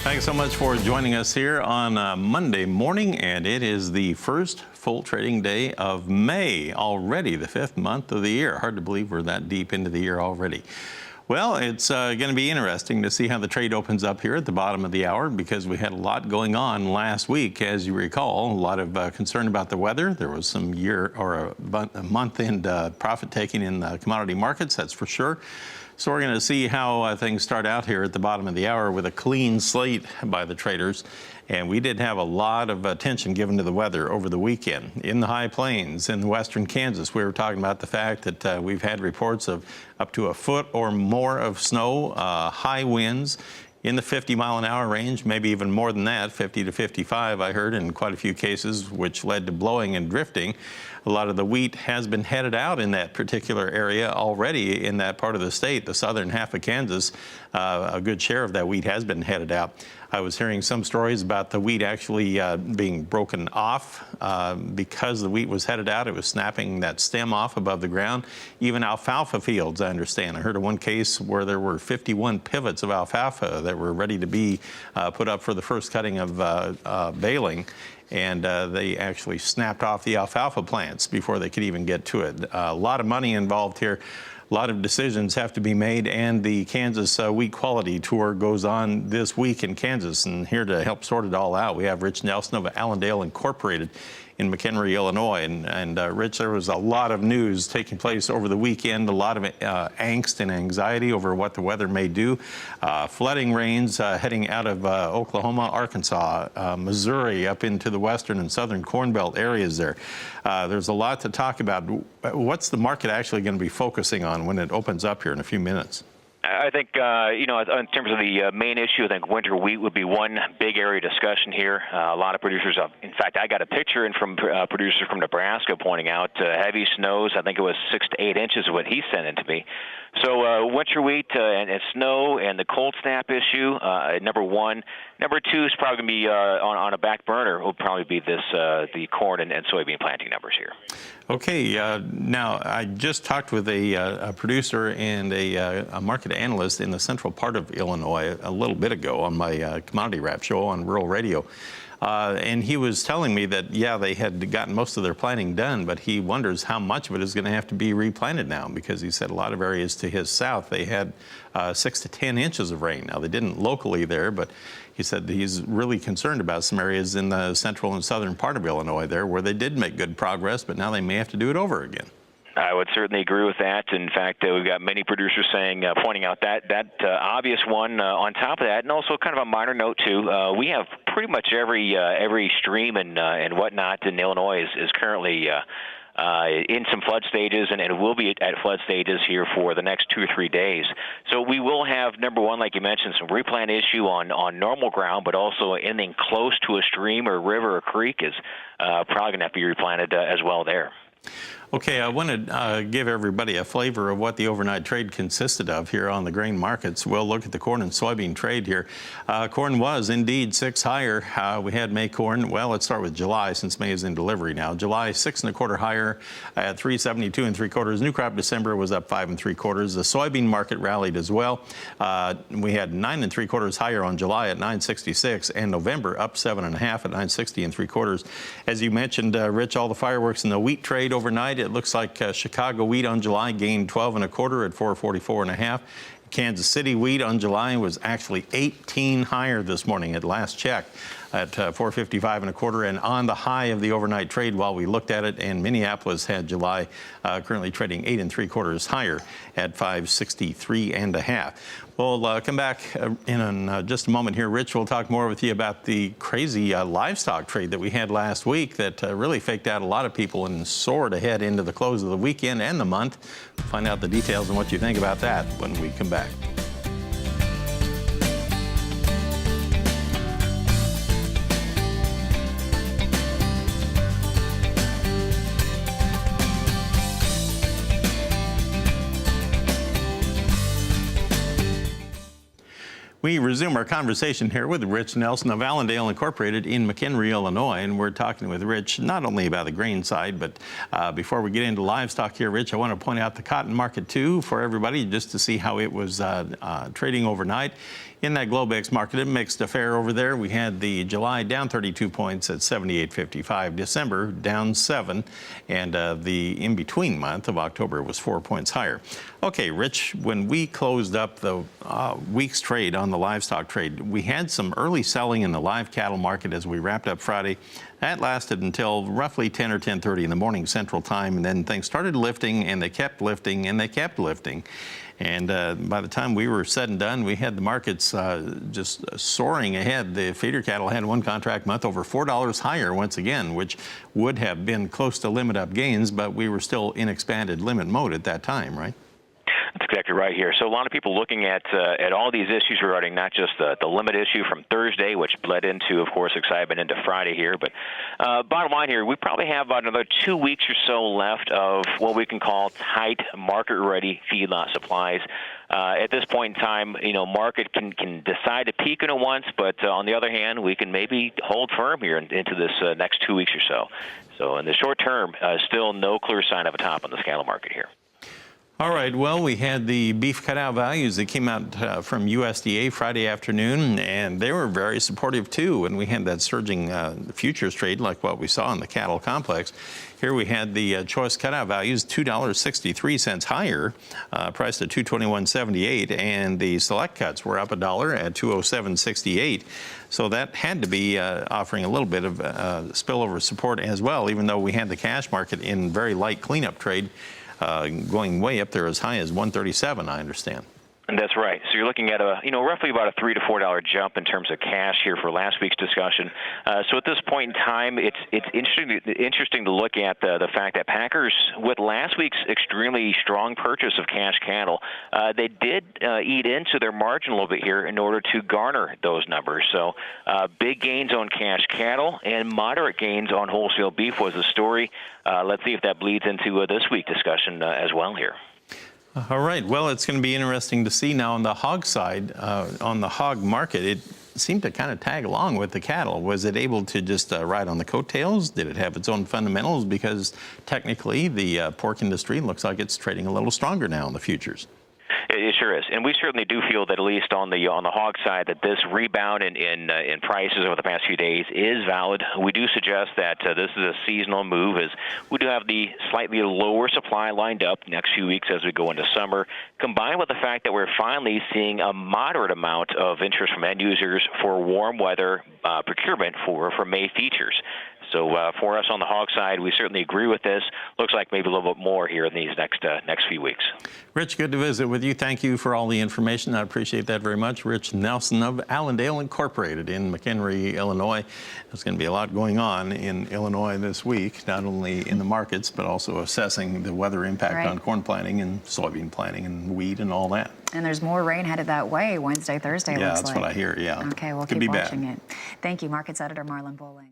Thanks so much for joining us here on Monday morning, and it is the first full trading day of May, already the 5th month of the year. Hard to believe we're that deep into the year already. Well, it's going to be interesting to see how the trade opens up here at the bottom of the hour, because we had a lot going on last week, as you recall. A lot of concern about the weather. There was some a month-end profit taking in the commodity markets, that's for sure. So we're going to see how things start out here at the bottom of the hour with a clean slate by the traders. And we did have a lot of attention given to the weather over the weekend. In the high plains, in western Kansas, we were talking about the fact that we've had reports of up to a foot or more of snow, high winds in the 50-mile-an-hour range, maybe even more than that, 50 to 55, I heard, in quite a few cases, which led to blowing and drifting. A lot of the wheat has been headed out in that particular area already in that part of the state, the southern half of Kansas. A good share of that wheat has been headed out. I was hearing some stories about the wheat actually being broken off because the wheat was headed out. It was snapping that stem off above the ground. Even alfalfa fields, I understand. I heard of one case where there were 51 pivots of alfalfa that were ready to be put up for the first cutting of baling. And they actually snapped off the alfalfa plants before they could even get to it. A lot of money involved here. A lot of decisions have to be made, and the Kansas Wheat Quality Tour goes on this week in Kansas. And here to help sort it all out, we have Rich Nelson of Allendale Incorporated in McHenry, Illinois. And Rich, there was a lot of news taking place over the weekend, a lot of angst and anxiety over what the weather may do. Flooding rains heading out of Oklahoma, Arkansas, Missouri, up into the western and southern Corn Belt areas there. There's a lot to talk about. What's the market actually going to be focusing on when it opens up here in a few minutes? I think, in terms of the main issue, I think winter wheat would be one big area of discussion here. A lot of producers, in fact, I got a picture in from producers from Nebraska pointing out heavy snows. I think it was 6 to 8 inches of what he sent in to me. So winter wheat and snow and the cold snap issue, number one. Number two is probably going to be on a back burner. Will probably be the corn and soybean planting numbers here. Okay, now I just talked with a producer and a market analyst in the central part of Illinois a little bit ago on my Commodity Wrap show on rural radio. And he was telling me that, yeah, they had gotten most of their planting done, but he wonders how much of it is going to have to be replanted now, because he said a lot of areas to his south, they had 6 to 10 inches of rain. Now, they didn't locally there, but he said he's really concerned about some areas in the central and southern part of Illinois there where they did make good progress, but now they may have to do it over again. I would certainly agree with that. In fact, we've got many producers saying, pointing out that obvious one. On top of that, and also kind of a minor note too, we have pretty much every stream and whatnot in Illinois is currently in some flood stages, and it will be at flood stages here for the next 2 or 3 days. So we will have, number one, like you mentioned, some replant issue on normal ground, but also anything close to a stream or river or creek is probably going to have to be replanted as well there. Okay, I want to give everybody a flavor of what the overnight trade consisted of here on the grain markets. We'll look at the corn and soybean trade here. Corn was indeed 6 higher. We had May corn. Well, let's start with July, since May is in delivery now. July 6 1/4 higher at 372 3/4. New crop December was up 5 3/4. The soybean market rallied as well. We had 9 3/4 higher on July at 966, and November up 7 1/2 at 960 3/4. As you mentioned, Rich, all the fireworks in the wheat trade overnight. It looks like Chicago wheat on July gained 12 1/4 at 444 1/2. Kansas City wheat on July was actually 18 higher this morning at last check at 455 1/4, and on the high of the overnight trade while we looked at it. And Minneapolis had July currently trading 8 3/4 higher at 563 1/2. We'll come back in just a moment here. Rich, we'll talk more with you about the crazy livestock trade that we had last week that really faked out a lot of people and soared ahead into the close of the weekend and the month. We'll find out the details and what you think about that when we come back. We resume our conversation here with Rich Nelson of Allendale Incorporated in McHenry, Illinois, and we're talking with Rich not only about the grain side, but before we get into livestock here, Rich, I want to point out the cotton market too for everybody just to see how it was trading overnight. In that Globex market, a mixed affair over there. We had the July down 32 points at 78.55, December down 7, and the in-between month of October was 4 points higher. Okay, Rich, when we closed up the week's trade on the livestock trade, we had some early selling in the live cattle market as we wrapped up Friday. That lasted until roughly 10 or 10:30 in the morning Central Time, and then things started lifting, and they kept lifting, and they kept lifting. And by the time we were said and done, we had the markets just soaring ahead. The feeder cattle had one contract month over $4 higher once again, which would have been close to limit up gains, but we were still in expanded limit mode at that time, right? That's exactly right here. So a lot of people looking at all these issues regarding not just the limit issue from Thursday, which bled into, of course, excitement into Friday here. But bottom line here, we probably have about another 2 weeks or so left of what we can call tight market-ready feedlot supplies. At this point in time, market can decide to peak in it once, but on the other hand, we can maybe hold firm here into this next 2 weeks or so. So in the short term, still no clear sign of a top on the cattle market here. All right, well, we had the beef cutout values that came out from USDA Friday afternoon, and they were very supportive too. And we had that surging futures trade like what we saw in the cattle complex. Here we had the choice cutout values $2.63 higher, priced at $221.78, and the select cuts were up $1 at $207.68. So that had to be offering a little bit of spillover support as well, even though we had the cash market in very light cleanup trade. Going way up there as high as 137, I understand. And that's right. So you're looking at roughly about a $3 to $4 jump in terms of cash here for last week's discussion. So at this point in time, it's interesting to look at the fact that packers, with last week's extremely strong purchase of cash cattle, they did eat into their margin a little bit here in order to garner those numbers. So big gains on cash cattle and moderate gains on wholesale beef was the story. Let's see if that bleeds into this week's discussion as well here. All right. Well, it's going to be interesting to see now on the hog side, on the hog market. It seemed to kind of tag along with the cattle. Was it able to just ride on the coattails? Did it have its own fundamentals? Because technically, the pork industry looks like it's trading a little stronger now in the futures. It sure is, and we certainly do feel that at least on the hog side that this rebound in prices over the past few days is valid. We do suggest that this is a seasonal move, as we do have the slightly lower supply lined up next few weeks as we go into summer, combined with the fact that we're finally seeing a moderate amount of interest from end users for warm weather procurement for May features. So for us on the hog side, we certainly agree with this. Looks like maybe a little bit more here in these next few weeks. Rich, good to visit with you. Thank you for all the information. I appreciate that very much. Rich Nelson of Allendale Incorporated in McHenry, Illinois. There's going to be a lot going on in Illinois this week, not only in the markets, but also assessing the weather impact on corn planting and soybean planting and wheat and all that. And there's more rain headed that way Wednesday, Thursday, yeah, looks that's like. what I hear, yeah. Okay, we'll keep watching it. Thank you, Markets Editor Marlon Bowling.